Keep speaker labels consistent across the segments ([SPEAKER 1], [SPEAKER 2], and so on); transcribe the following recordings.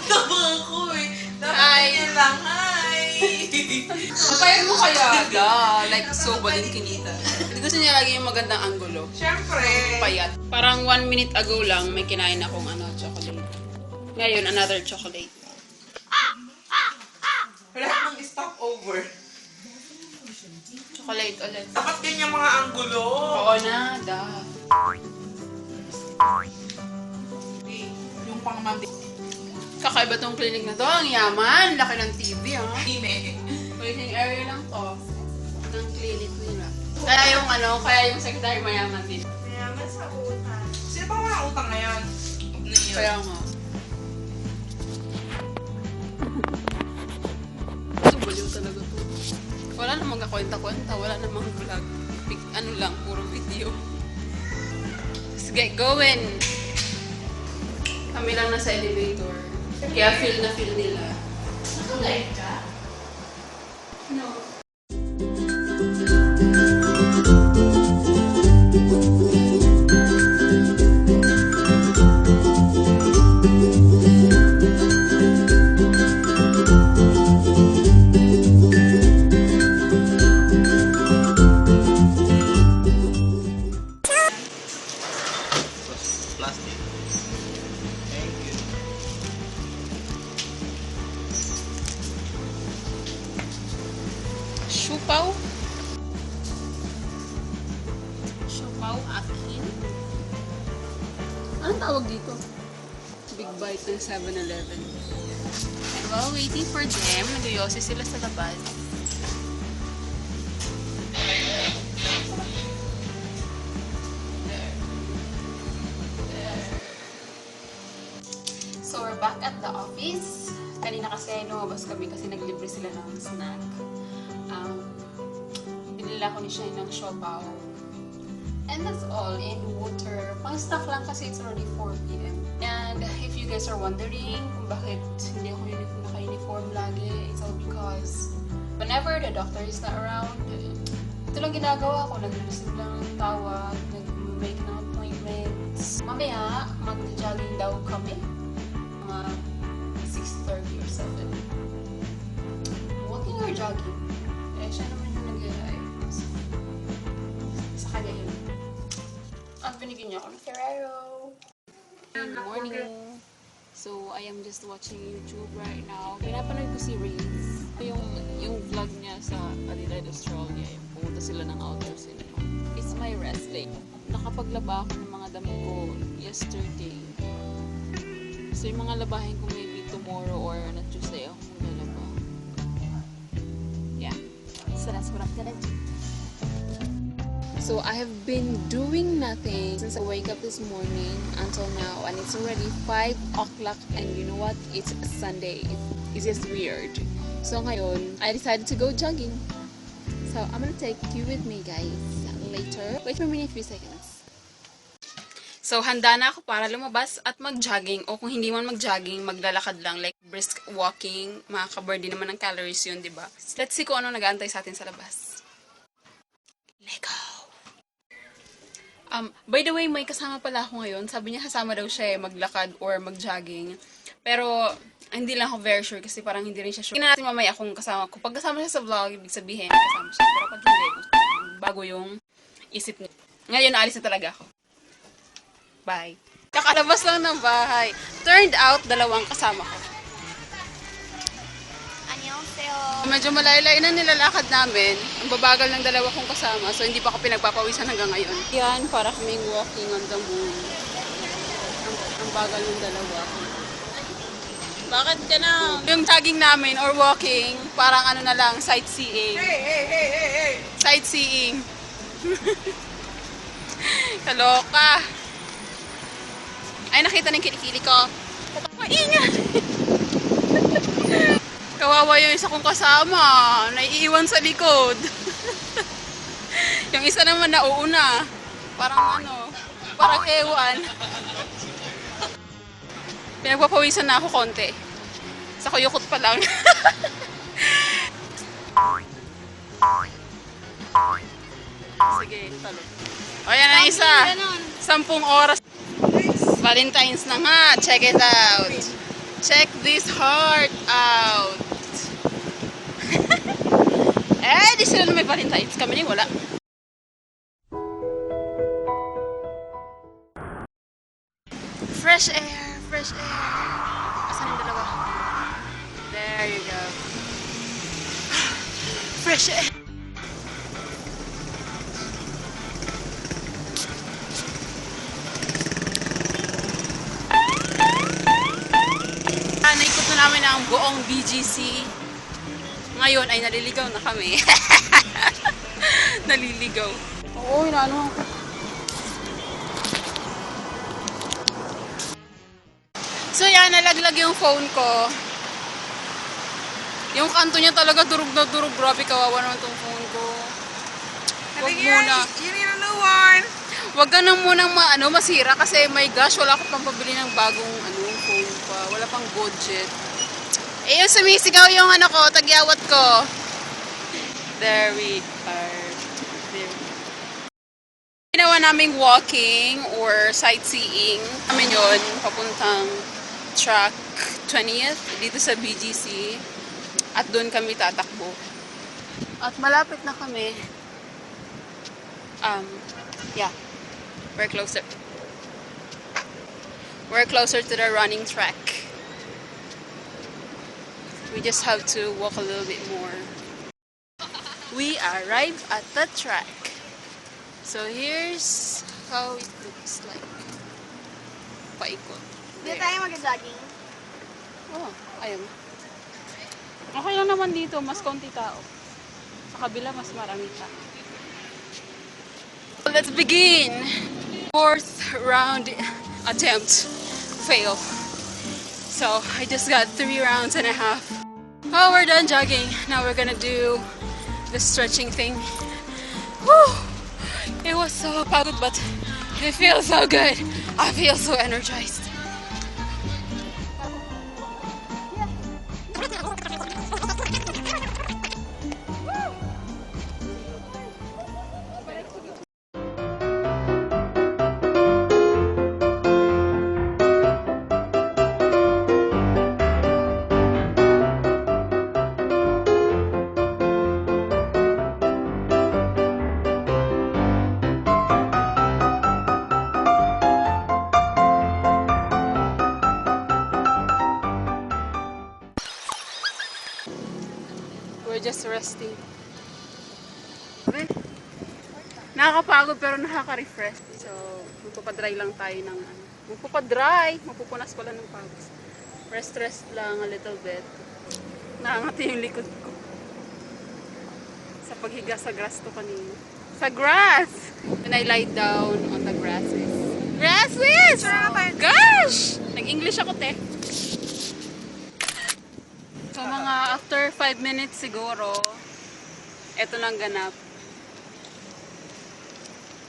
[SPEAKER 1] Tama ako eh. Dapat
[SPEAKER 2] Hi.
[SPEAKER 1] ganyan lang. Hi!
[SPEAKER 2] Kapayag mo kaya, like so balinkinita. Hindi gusto niya lagi yung magandang anggulo.
[SPEAKER 1] Siyempre.
[SPEAKER 2] Payat. Parang 1 minute ago lang, may kinain akong chocolate. Ngayon, another chocolate.
[SPEAKER 1] Wala nang stopover.
[SPEAKER 2] Chocolate ulit.
[SPEAKER 1] Dapat ganyan mga anggulo.
[SPEAKER 2] Oo na,
[SPEAKER 1] Yung pang mandi.
[SPEAKER 2] Kakaiba tong clinic na to. Ang yaman. Laki ng TV, ha?
[SPEAKER 1] Ime.
[SPEAKER 2] Waiting area lang to. Ng clinic nila. Kaya yung secretary mayaman din.
[SPEAKER 3] Mayaman sa utang.
[SPEAKER 1] Sino ba mga utang ngayon?
[SPEAKER 2] Kaya nga. Baliw talaga to. Wala namang kakwenta-kwenta. Wala namang vlog. Ano lang, puro video. Sige, going! Kami lang nasa elevator. Kaya feel na feel nila.
[SPEAKER 3] Nakalive ka?
[SPEAKER 2] No.
[SPEAKER 4] Plastic. Thank you.
[SPEAKER 2] Siupaw? Siupaw akin? Anong tawag dito? Big bite ng 7-Eleven. And while waiting for them, nag-yosi sila sa labas. So we're back at the office. Kanina kasi lumabas kami kasi naglibre sila ng snack. Binila ko ni Shane ng siopaw. And that's all. And water. Pang stock lang kasi it's already 4 p.m. And if you guys are wondering kung bakit hindi ako naka-uniform lagi, it's all because whenever the doctor is not around, ito lang ginagawa ko. Nag-receive lang ng tawag, nag-make ng appointments. Mamaya, mag-jogging daw kami. Mga 6:30 or 7. Walking or jogging? Eh, siya naman yung nag-ayos. Sa kanya yun. At binigyan niya ako ng Ferrero. Good morning. So, I am just watching YouTube right now. Pinapanood ko si Reels. Yung vlog niya sa Adelaide, Australia. Yung pumunta sila ng outdoor cinema. It's my rest day. Nakapaglaba ako ng mga damit ko yesterday. So, yung mga labahin ko maybe tomorrow or na Tuesday ako maglalaba. Yeah. So, that's what I'm gonna do. So, I have been doing nothing since I wake up this morning until now. And it's already 5 o'clock. And you know what? It's Sunday. It's just weird. So, ngayon, I decided to go jogging. So, I'm gonna take you with me, guys. Later. Wait for me a few seconds. So, handa na ako para lumabas at mag-jogging. O kung hindi man mag-jogging, maglalakad lang. Like, brisk walking. Makaka-burn din naman ng calories yun, diba? Let's see kung ano nag-aantay sa atin sa labas. Lego! By the way, may kasama pala ako ngayon. Sabi niya kasama daw siya maglakad or mag-jogging. Pero, hindi lang ako very sure kasi parang hindi rin siya sure. Tingnan natin mamaya kung kasama ko. Pag kasama siya sa vlog, ibig sabihin, kasama siya. Pero pag hindi, bago yung isip niya. Ngayon, naalis na talaga ako. Bye. Kakalabas lang ng bahay. Turned out, 2 kasama ko.
[SPEAKER 3] Annyeonghaseyo.
[SPEAKER 2] Medyo malaylay na nilalakad namin. Ang babagal ng 2 kong kasama. So, hindi pa ako pinagpapawisan hanggang ngayon. Yan, para kaming walking on the moon. Ang bagal ng 2. Bakit ka na? Yung jogging namin or walking, parang ano na lang, sightseeing.
[SPEAKER 1] Hey!
[SPEAKER 2] Sightseeing. Kaloka. Ay, nakita ng kilikili ko. Maingat! Kawawa yung isa kong kasama. Naiiwan sa likod. Yung isa naman nauuna. Parang ewan. Pinagpapawisan na ako konti. Sa kuyukot pa lang. Sige, talo. O, yan ang isa. 10 oras. Valentine's na nga. Check it out. Check this heart out. Di sila na may Valentine's. Kami ni wala. Fresh air, fresh air. Asan yung dalawa? There you go. Fresh air. Naikot na namin ang buong BGC. Ngayon ay naliligaw na kami. Naliligaw. Oo, inaano ako. So yan, nalaglag yung phone ko. Yung kanto niya talaga durog na durog. Grabe, kawawa naman tong phone ko. Wag muna.
[SPEAKER 1] You need a new one.
[SPEAKER 2] Wag ka na munang masira kasi my gosh, wala akong pampabili ng bagong phone pa. Wala pang budget. Eh, yung sumisigaw yung tagyawat ko. There we are. There. Ginawa naming walking or sightseeing. Namin yun, papuntang track 20th dito sa BGC. At doon kami tatakbo. At malapit na kami. Yeah. We're closer. We're closer to the running track. We just have to walk a little bit more. We arrived at the track. So here's how it looks like. Paikot.
[SPEAKER 3] Hindi tayo mag-jogging.
[SPEAKER 2] Oh, ayun. Okay lang naman dito, mas konti tao. Sa kabila, mas marami tao. Let's begin! Fourth round attempt. Fail. So, I just got 3 rounds and a half. Oh, we're done jogging. Now we're gonna do the stretching thing. Whew! It was so pagod, but it feels so good. I feel so energized. We're just resting. Nakakapagod pero nakaka-refresh. So, magpapadry lang tayo ng mapupunas pala ng pagod. Rest lang a little bit. Nakangati yung likod ko. Sa paghiga sa grass to kanina. Sa grass! Then I lie down on the grasses. Grasses! Gosh! Nag-English ako, te. So, mga after 5 minutes siguro, eto nang ganap.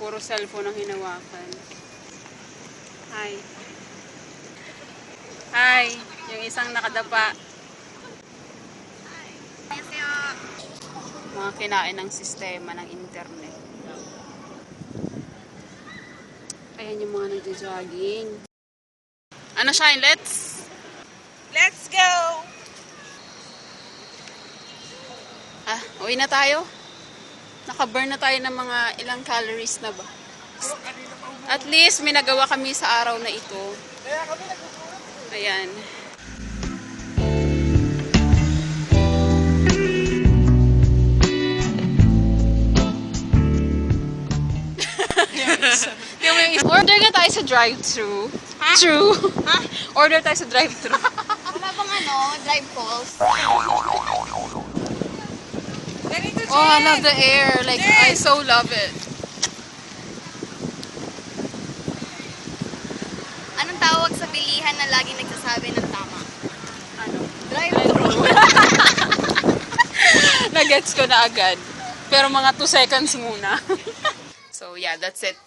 [SPEAKER 2] Puro cellphone ang hinawakan. Hi. Hi. Yung isang nakadapa. Mga kinain ng sistema ng internet. Ayan yung mga nagja-jogging. Ano, Shine?
[SPEAKER 1] Let's go.
[SPEAKER 2] Uwi na tayo. Naka-burn na tayo ng mga ilang calories na ba? At least may nagawa kami sa araw na ito. Ayan. Order nga tayo sa drive-thru. True. Order tayo sa drive-thru.
[SPEAKER 3] Wala bang drive calls?
[SPEAKER 2] Oh, I love the air. Like, I so love it.
[SPEAKER 3] Anong tawag sa bilihan na laging nagsasabi ng tama?
[SPEAKER 2] Ano?
[SPEAKER 3] Drive-thru.
[SPEAKER 2] Nagets ko na agad. Pero mga 2 seconds muna. So, yeah, that's it.